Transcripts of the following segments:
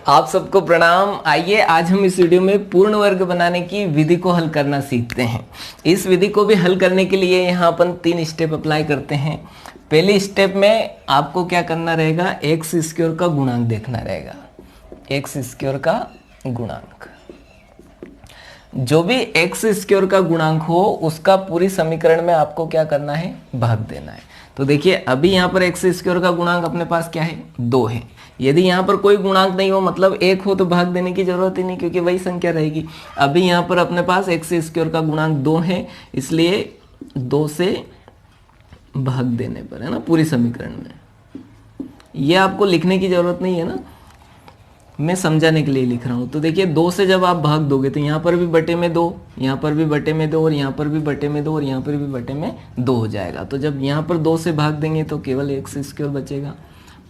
आप सबको प्रणाम। आइए आज हम इस वीडियो में पूर्ण वर्ग बनाने की विधि को हल करना सीखते हैं। इस विधि को भी हल करने के लिए यहाँ अपन 3 स्टेप अप्लाई करते हैं। पहले स्टेप में आपको क्या करना रहेगा, एक्स स्क्वायर का गुणांक देखना रहेगा। एक्स स्क्वायर का गुणांक, जो भी एक्स स्क्वायर का गुणांक हो उसका पूरी समीकरण में आपको क्या करना है, भाग देना है। तो देखिए अभी यहाँ पर एक्स स्क्वायर का गुणांक अपने पास क्या है, 2 है। यदि यहाँ पर कोई गुणांक नहीं हो, मतलब 1 हो, तो भाग देने की जरूरत ही नहीं, क्योंकि वही संख्या रहेगी। अभी यहाँ पर अपने पास एक्स स्क्वायर का गुणांक 2 है, इसलिए 2 से भाग देने पर, है ना, पूरी समीकरण में। ये आपको लिखने की जरूरत नहीं है ना, मैं समझाने के लिए लिख रहा हूँ। तो देखिए 2 से जब आप भाग दोगे तो यहाँ पर भी बटे में 2, यहाँ पर भी बटे में 2, और यहाँ पर भी बटे में 2, और यहाँ पर भी बटे में 2 हो जाएगा। तो जब यहाँ पर 2 से भाग देंगे तो केवल एक्स स्क्वायर बचेगा,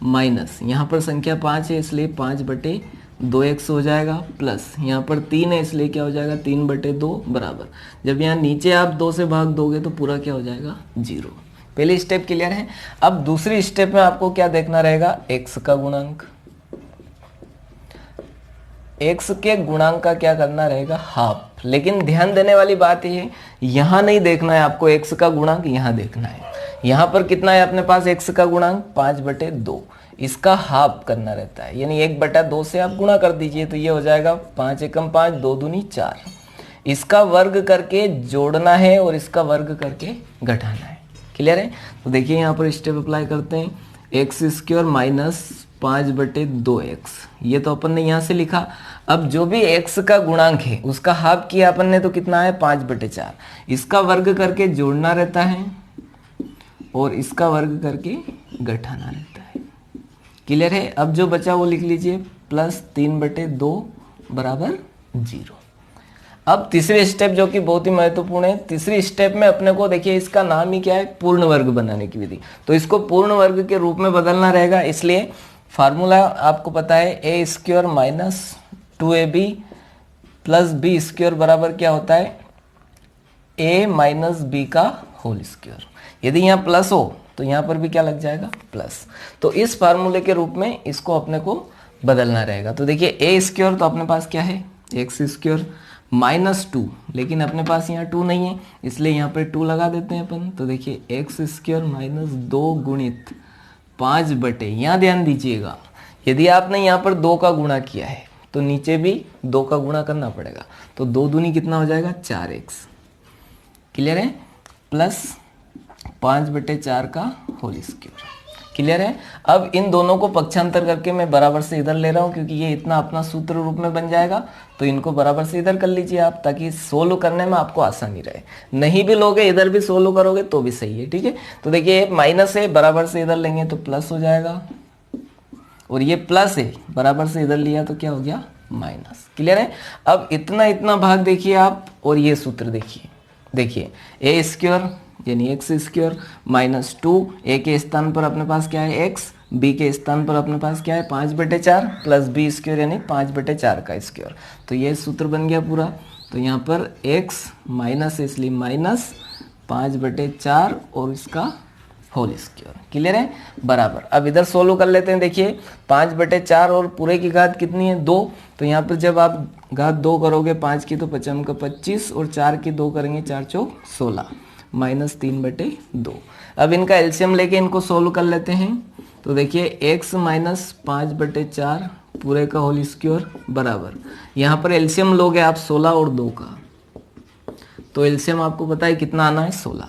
माइनस यहाँ पर संख्या 5 है इसलिए 5 बटे 2x हो जाएगा, प्लस यहाँ पर 3 है इसलिए क्या हो जाएगा, 3 बटे 2 बराबर। जब यहाँ नीचे आप 2 से भाग दोगे तो पूरा क्या हो जाएगा, 0। पहले स्टेप क्लियर है। अब दूसरी स्टेप में आपको क्या देखना रहेगा, x का गुणांक। x के गुणांक का क्या करना रहेगा, हाफ। लेकिन ध्यान देने वाली बात यह है, यहाँ नहीं देखना है आपको x का गुणांक, यहाँ देखना है। यहाँ पर कितना है अपने पास x का गुणांक, 5 बटे 2। इसका हाफ करना रहता है, यानी 1 बटा 2 से आप गुणा कर दीजिए तो ये हो जाएगा 5 एकम 5, 2 दूनी 4। इसका वर्ग करके जोड़ना है और इसका वर्ग करके घटाना है। क्लियर है। तो देखिए यहाँ पर स्टेप अप्लाई करते हैं, एक्स स्क्वायर माइनस 5 बटे 2x, ये तो अपन ने यहाँ से लिखा। अब जो भी x का गुणांक है उसका हाफ किया अपन ने, तो कितना है, 5 बटे 4। इसका वर्ग करके जोड़ना रहता है और इसका वर्ग करके घटाना रहता है। क्लियर है। अब जो बचा वो लिख लीजिए, प्लस 3 बटे 2 बराबर 0। अब तीसरे स्टेप जो कि बहुत ही महत्वपूर्ण है, तीसरी स्टेप में अपने को देखिए इसका नाम ही क्या है, पूर्ण वर्ग बनाने की विधि। तो इसको पूर्ण वर्ग के रूप में बदलना रहेगा, इसलिए फार्मूला आपको पता है, a square minus 2ab plus b square बराबर क्या होता है, a माइनस बी का होल स्क्वायर। यदि यहाँ प्लस हो तो यहाँ पर भी क्या लग जाएगा, प्लस। तो इस फार्मूले के रूप में इसको अपने को बदलना रहेगा। तो देखिए ए स्क्वायर तो अपने पास क्या है, एक्स स्क्वायर माइनस 2, लेकिन अपने पास यहाँ 2 नहीं है इसलिए यहाँ पर 2 लगा देते हैं अपन। तो देखिए एक्स स्क्वायर माइनस 2 गुणित 5 बटे, यहाँ ध्यान दीजिएगा, यदि आपने यहाँ पर 2 का गुणा किया है तो नीचे भी 2 का गुणा करना पड़ेगा। तो 2 दूनी कितना हो जाएगा, 4x। क्लियर है। प्लस 5 बटे 4 का होल स्क्वायर। क्लियर है। अब इन दोनों को पक्षांतर करके मैं बराबर से इधर ले रहा हूँ, क्योंकि ये इतना अपना सूत्र रूप में बन जाएगा। तो इनको बराबर से इधर कर लीजिए आप, ताकि सोल्व करने में आपको आसानी रहे। नहीं भी लोगे, इधर भी सोल्व करोगे तो भी सही है। ठीक है। तो देखिए माइनस है, बराबर से इधर लेंगे तो प्लस हो जाएगा, और ये प्लस है, बराबर से इधर लिया तो क्या हो गया, माइनस। क्लियर है। अब इतना इतना भाग देखिए आप, और ये सूत्र देखिए। देखिए ए स्क्वायर यानी एक्स स्क्वायर माइनस 2, ए के स्थान पर अपने पास क्या है, एक्स, बी के स्थान पर अपने पास क्या है, 5 बटे 4 प्लस बी स्क्वायर यानी 5 बटे 4 का स्क्वायर। तो ये सूत्र बन गया पूरा। तो यहाँ पर एक्स माइनस इसलिए माइनस 5 बटे 4 और इसका होल स्क्वायर। क्लियर है। बराबर। अब इधर सोल्व कर लेते हैं। देखिए 5 बटे 4 और पूरे की घात कितनी है, 2। तो यहाँ पर जब आप घात 2 करोगे 5 की तो 5 का 25, और 4 की 2 करेंगे 4 चौक 16, माइनस 3 बटे 2। अब इनका एलसीएम लेके इनको सोल्व कर लेते हैं। तो देखिए x माइनस 5 बटे 4 पूरे का होल स्क्वायर बराबर, यहाँ पर एलसीएम लोगे आप 16 और 2 का, तो एलसीएम आपको पता है कितना आना है, 16।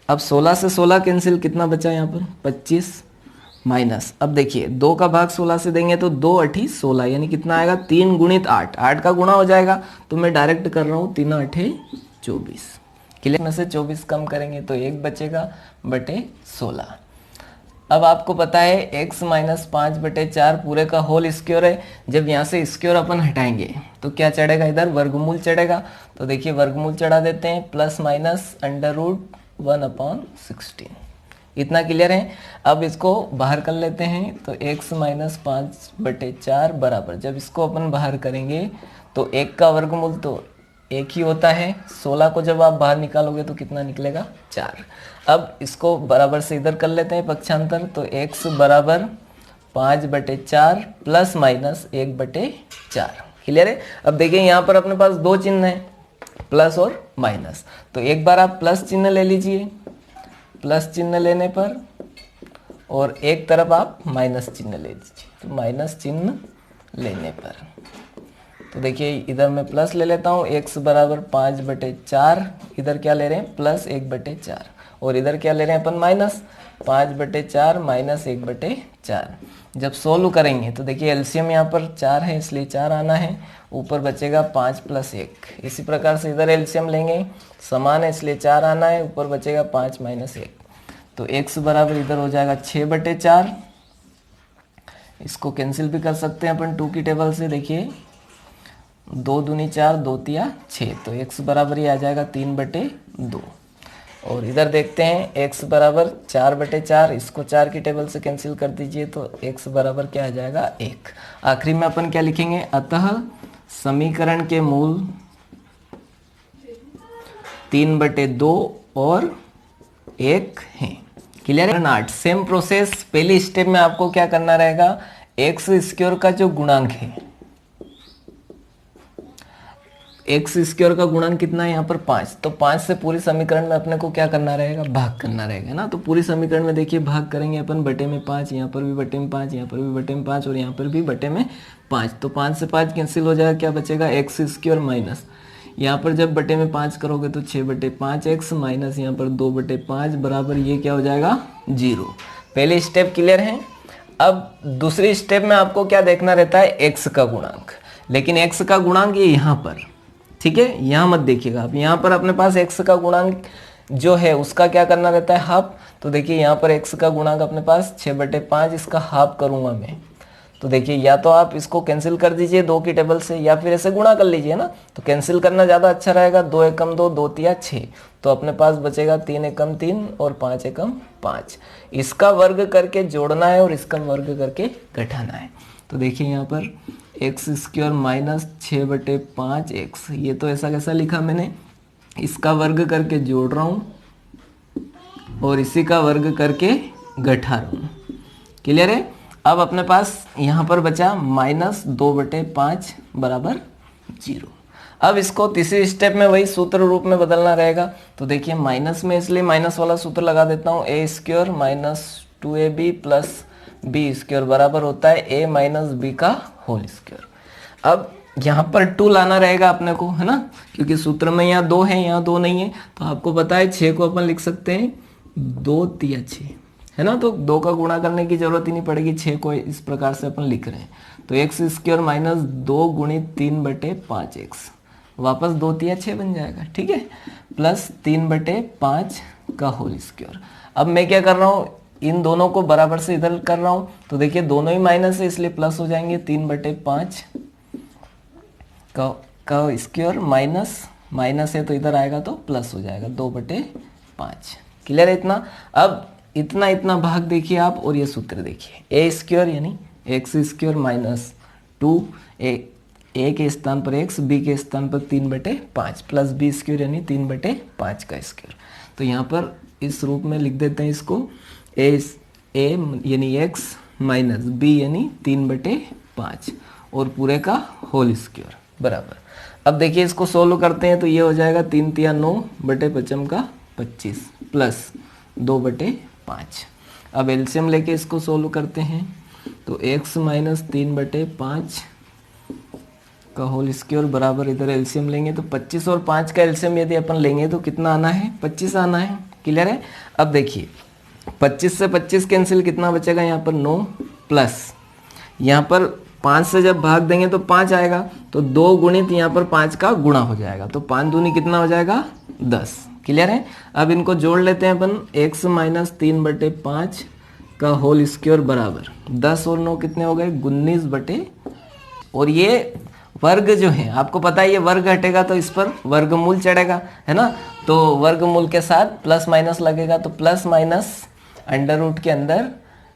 अब 16 से 16 कैंसिल, कितना बचा यहाँ पर, 25 माइनस। अब देखिए 2 का भाग 16 से देंगे तो 2 8 16, यानी कितना आएगा, 3 गुणित 8, 8 का गुणा हो जाएगा। तो मैं डायरेक्ट कर रहा हूँ, 3 8 24। क्लियर। में से 24 कम करेंगे तो 1 बचेगा बटे 16। अब आपको पता है x माइनस 5 बटे 4 पूरे का होल स्क्वायर है। जब यहाँ से स्क्वायर अपन हटाएंगे तो क्या चढ़ेगा, इधर वर्गमूल चढ़ेगा। तो देखिए वर्गमूल चढ़ा देते हैं, प्लस माइनस अंडर रूट 1/16। इतना क्लियर है। अब इसको बाहर कर लेते हैं। तो x माइनस 5 बटे 4 बराबर, जब इसको अपन बाहर करेंगे तो 1 का वर्गमूल तो 1 ही होता है। 16 को जब आप बाहर निकालोगे तो कितना निकलेगा, 4। अब इसको बराबर से इधर कर लेते हैं पक्षांतर। तो x बराबर 5/4 प्लस माइनस 1/4। क्लियर है। अब देखिए यहाँ पर अपने पास दो चिन्ह है, प्लस और माइनस, तो एक बार आप प्लस चिन्ह ले लीजिए, प्लस चिन्ह लेने पर और एक तरफ आप माइनस चिन्ह ले लीजिए, तो माइनस चिन्ह लेने पर तो देखिए इधर मैं प्लस ले लेता हूँ, x बराबर 5/4, इधर क्या ले रहे हैं प्लस 1/4, और इधर क्या ले रहे हैं अपन माइनस 5/4 माइनस 1/4। जब सोल्व करेंगे तो देखिए एलसीएम यहाँ पर 4 है इसलिए 4 आना है, ऊपर बचेगा 5 + 1। इसी प्रकार से इधर एलसीएम लेंगे, समान है इसलिए 4 आना है, ऊपर बचेगा 5 - 1, तो x बराबर इधर हो जाएगा 6/4। इसको कैंसिल भी कर सकते हैं अपन 2 की टेबल से, देखिए 2 दूनी 4, 2 तिया 6, तो x बराबर ही आ जाएगा 3/2। और इधर देखते हैं x बराबर 4/4, इसको 4 की टेबल से कैंसिल कर दीजिए तो x बराबर क्या आ जाएगा 1। आखिरी में अपन क्या लिखेंगे, अतः समीकरण के मूल 3/2 और 1 हैं। क्लियर है। 8 सेम प्रोसेस, पहली स्टेप में आपको क्या करना रहेगा, x² का जो गुणांक है, x² का गुणांक कितना है यहाँ पर 5, तो 5 से पूरी समीकरण में अपने को क्या करना रहेगा, भाग करना रहेगा ना। तो पूरी समीकरण में देखिए भाग करेंगे अपन बटे में 5, यहाँ पर भी बटे में 5, यहाँ पर भी बटे में 5 और यहाँ पर भी बटे में 5, तो 5 से 5 कैंसिल हो जाएगा, क्या बचेगा x² माइनस, यहाँ पर जब बटे में 5 करोगे तो 6/5x माइनस यहाँ पर 2/5 बराबर ये क्या हो जाएगा 0। पहले स्टेप क्लियर है। अब दूसरी स्टेप में आपको क्या देखना रहता है, x का गुणांक, लेकिन x का गुणांक ये यहाँ पर, ठीक है, यहाँ मत देखिएगा आप, यहाँ पर अपने पास x का गुणांक जो है उसका क्या करना रहता है, हाफ। तो देखिए यहाँ पर x का गुणांक अपने पास 6/5, इसका हाफ करूंगा मैं, तो देखिए या तो आप इसको कैंसिल कर दीजिए 2 की टेबल से, या फिर ऐसे गुणा कर लीजिए ना, तो कैंसिल करना ज़्यादा अच्छा रहेगा। 2 एकम 2, 2 तिया 6, तो अपने पास बचेगा 3 एकम 3 और 5 एकम 5। इसका वर्ग करके जोड़ना है और इसका वर्ग करके घटाना है। तो देखिए यहाँ पर x² माइनस 6/5x, ये तो ऐसा कैसा लिखा मैंने, इसका वर्ग करके जोड़ रहा हूँ और इसी का वर्ग करके घटा रहा हूँ। क्लियर है। अब अपने पास यहाँ पर बचा -2/5 बराबर 0। अब इसको तीसरी स्टेप में वही सूत्र रूप में बदलना रहेगा। तो देखिए माइनस में इसलिए माइनस वाला सूत्र लगा देता हूँ, a² minus 2ab plus b² बराबर होता है a माइनस b का होल स्क्वायर। अब यहाँ पर 2 लाना रहेगा अपने को, है ना, क्योंकि सूत्र में यहाँ 2 है, यहाँ 2 नहीं है, तो आपको पता है 6 को अपन लिख सकते हैं 2 तिया 6, है ना, तो 2 का गुणा करने की जरूरत ही नहीं पड़ेगी, 6 को इस प्रकार से अपन लिख रहे हैं। तो x² माइनस 2 गुणित 3/5x, वापस 2 तिया 6 बन जाएगा, ठीक है, प्लस 3/5 का होल स्क्वायर। अब मैं क्या कर रहा हूँ, इन दोनों को बराबर से इधर कर रहा हूँ, तो देखिए दोनों ही माइनस है इसलिए प्लस हो जाएंगे, 3/5 का स्क्वायर माइनस माइनस है तो इधर आएगा तो प्लस हो जाएगा 2/5। क्लियर है इतना। अब इतना इतना भाग देखिए आप और ये सूत्र देखिए, a² यानी x² माइनस 2, a के स्थान पर x, b के स्थान पर 3/5 प्लस b² यानी 3/5 का स्क्वायर। तो यहाँ पर इस रूप में लिख देते हैं इसको, a यानी x माइनस b यानी 3/5 और पूरे का होल स्क्वायर बराबर। अब देखिए इसको सोल्व करते हैं तो ये हो जाएगा 3 तिया 9 बटे 5 का 25 प्लस 2/5। अब एलसीएम लेके इसको सोल्व करते हैं तो x माइनस 3/5 का होल स्क्वायर बराबर, इधर एलसीएम लेंगे तो 25 और 5 का एलसीएम यदि अपन लेंगे तो कितना आना है, 25 आना है। क्लियर है। अब देखिए 25 से 25 कैंसिल, कितना बचेगा यहाँ पर 9 प्लस यहाँ पर 5 से जब भाग देंगे तो 5 आएगा, तो 2 गुणित यहाँ पर 5 का गुणा हो जाएगा, तो 5 दूनी कितना हो जाएगा 10। क्लियर है। अब इनको जोड़ लेते हैं अपन, x माइनस 3/5 का होल स्क्वायर बराबर 10 और 9 कितने हो गए 19 बटे, और ये वर्ग जो है आपको पता है ये वर्ग हटेगा तो इस पर वर्गमूल चढ़ेगा, है ना, तो वर्गमूल के साथ प्लस माइनस लगेगा, तो प्लस माइनस अंडर रूट के अंदर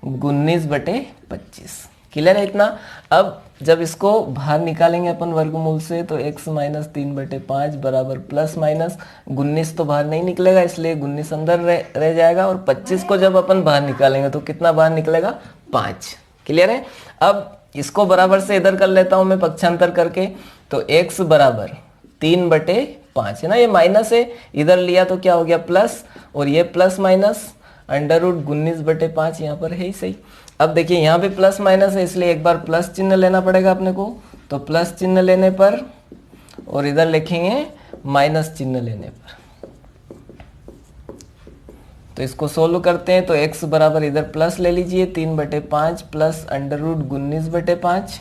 19/25। क्लियर है इतना। अब जब इसको बाहर निकालेंगे अपन वर्गमूल से तो x माइनस 3/5 बराबर प्लस माइनस 19 तो बाहर नहीं निकलेगा इसलिए 19 अंदर रह जाएगा, और 25 को जब अपन बाहर निकालेंगे तो कितना बाहर निकलेगा 5। क्लियर है। अब इसको बराबर से इधर कर लेता हूं मैं पक्षांतर करके, तो x बराबर 3/5 है ना, ये माइनस है, इधर लिया तो क्या हो गया प्लस, और ये प्लस माइनस √19/5 यहाँ पर है ही सही। अब देखिए यहाँ पे प्लस माइनस है, इसलिए एक बार प्लस चिन्ह लेना पड़ेगा अपने को, तो प्लस चिन्ह लेने पर और इधर लिखेंगे माइनस चिन्ह लेने पर, तो इसको सोल्व करते हैं। तो x बराबर इधर प्लस ले लीजिए 3/5 प्लस √19/5,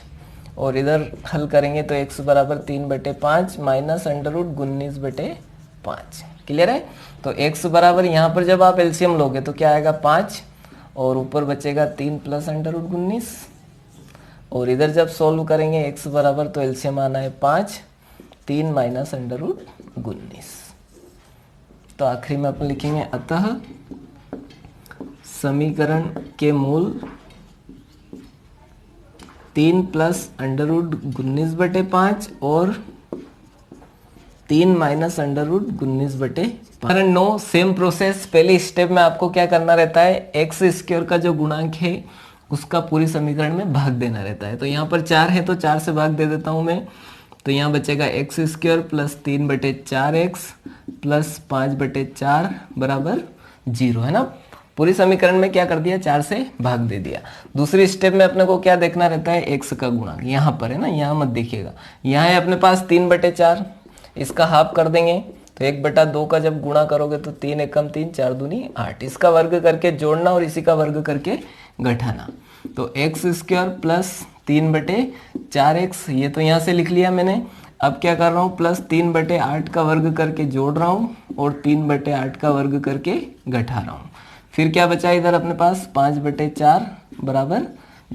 और इधर हल करेंगे तो x बराबर 3/5 माइनस √19/5। क्लियर है। तो x बराबर यहाँ पर जब आप एलसीएम लोगे तो क्या आएगा 5, और ऊपर बचेगा 3 प्लस √19, और इधर जब सोल्व करेंगे x बराबर तो एलसीएम आना है 5, 3 माइनस √19। तो आखिरी में अपन लिखेंगे अतः समीकरण के मूल 3 प्लस √19/5 और 3 माइनस √19/5। 9 same process. पहले स्टेप में आपको क्या करना रहता है, एक्स स्क्वायर का जो गुणांक है उसका पूरी समीकरण में भाग देना रहता है। तो यहाँ पर 4 है तो 4 से भाग दे देता हूँ मैं, तो यहाँ बचेगा x² प्लस 3/4x प्लस 5/4 बराबर 0 है ना। पूरी समीकरण में क्या कर दिया, 4 से भाग दे दिया। दूसरी स्टेप में अपने को क्या देखना रहता है, x का गुणांक यहाँ पर है ना, यहाँ मत देखिएगा, यहाँ है अपने पास 3/4, इसका हाफ कर देंगे तो 1/2 का जब गुणा करोगे तो 3 एकम 3, 4 दूनी 8, इसका वर्ग करके जोड़ना और इसी का वर्ग करके घटाना। तो x² प्लस 3/4x, ये तो यहाँ से लिख लिया मैंने। अब क्या कर रहा हूँ, प्लस 3/8 का वर्ग करके जोड़ रहा हूँ और 3/8 का वर्ग करके घटा रहा हूँ। फिर क्या बचा इधर अपने पास 5/4 बराबर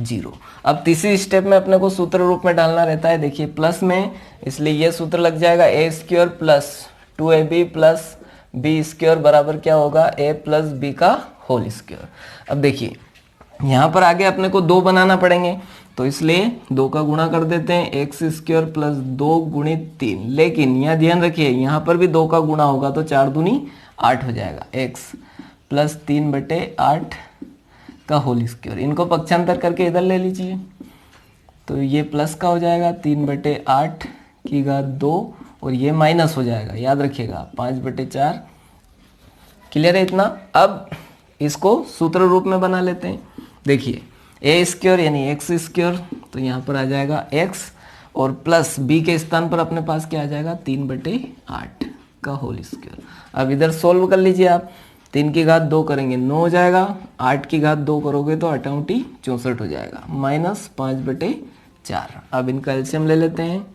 0। अब तीसरी स्टेप में अपने को सूत्र रूप में डालना रहता है, देखिए प्लस में, इसलिए ये सूत्र लग जाएगा a² plus 2ab plus b² बराबर क्या होगा, a प्लस b का होल स्क्वायर। अब देखिए यहाँ पर आगे अपने को 2 बनाना पड़ेंगे, तो इसलिए 2 का गुणा कर देते हैं, x² प्लस 2 गुणित 3। लेकिन यहाँ ध्यान रखिए यहाँ पर भी 2 का गुणा होगा तो 4 दूनी 8 हो जाएगा, x प्लस 3/8 का होल स्क्वायर। इनको पक्षांतर करके इधर ले लीजिए, तो ये प्लस का हो जाएगा 3/8 की घात 2, और ये माइनस हो जाएगा, याद रखिएगा 5/4। क्लियर है इतना। अब इसको सूत्र रूप में बना लेते हैं। देखिए a² यानी x², तो यहाँ पर आ जाएगा x, और प्लस b के स्थान पर अपने पास क्या आ जाएगा 3/8 का होल स्क्वायर। अब इधर सोल्व कर लीजिए आप, 3 की घात 2 करेंगे 9 हो जाएगा, 8 की घात 2 करोगे तो 8 64 हो जाएगा, माइनस 5/4। अब इनका एलसीएम ले लेते हैं,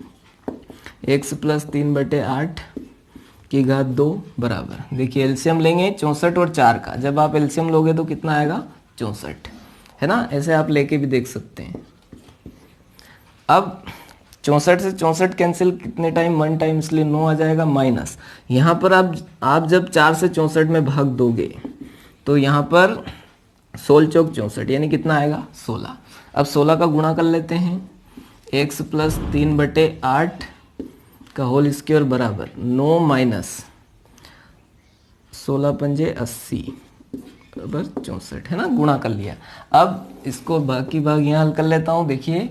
x प्लस 3/8 की घात 2 बराबर, देखिए एलसीएम लेंगे 64 और 4 का, जब आप एलसीएम लोगे तो कितना आएगा 64 है ना। ऐसे आप लेके भी देख सकते हैं। अब 64 से 64 कैंसिल कितने टाइम, 1 टाइम, इसलिए 9 आ जाएगा माइनस। यहाँ पर आप जब 4 से 64 में भाग दोगे तो यहाँ पर 16 चौक 64 यानी कितना आएगा 16। अब 16 का गुणा कर लेते हैं, x प्लस 3/8 का होल स्क्वायर बराबर 9 माइनस 16 पंजे 80 बराबर 64 है ना, गुणा कर लिया। अब इसको बाकी भाग यहाँ हल कर लेता हूँ। देखिए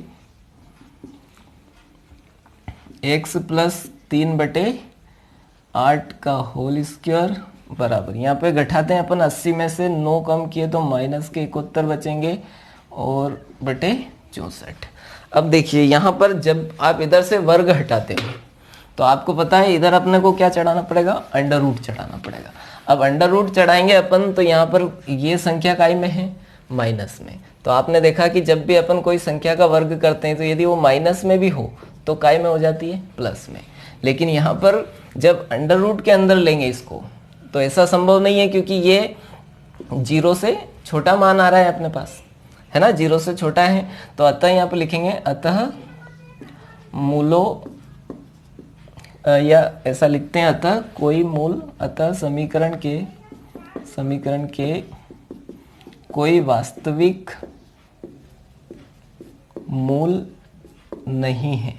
x प्लस 3/8 का होल स्क्वायर बराबर, यहाँ पे घटाते हैं अपन, 80 में से 9 कम किए तो माइनस के 71 बचेंगे और बटे 64। अब देखिए यहाँ पर जब आप इधर से वर्ग हटाते हो तो आपको पता है इधर अपने को क्या चढ़ाना पड़ेगा, अंडर रूट चढ़ाना पड़ेगा। अब अंडर रूट चढ़ाएंगे अपन तो यहाँ पर ये संख्या काय में है, माइनस में। तो आपने देखा कि जब भी अपन कोई संख्या का वर्ग करते हैं तो यदि वो माइनस में भी हो तो काय में हो जाती है, प्लस में। लेकिन यहाँ पर जब अंडर रूट के अंदर लेंगे इसको तो ऐसा संभव नहीं है, क्योंकि ये 0 से छोटा मान आ रहा है अपने पास, है ना, 0 से छोटा है। तो अतः यहाँ पर लिखेंगे अतः मूलो, या ऐसा लिखते हैं अतः कोई मूल, अतः समीकरण के कोई वास्तविक मूल नहीं है।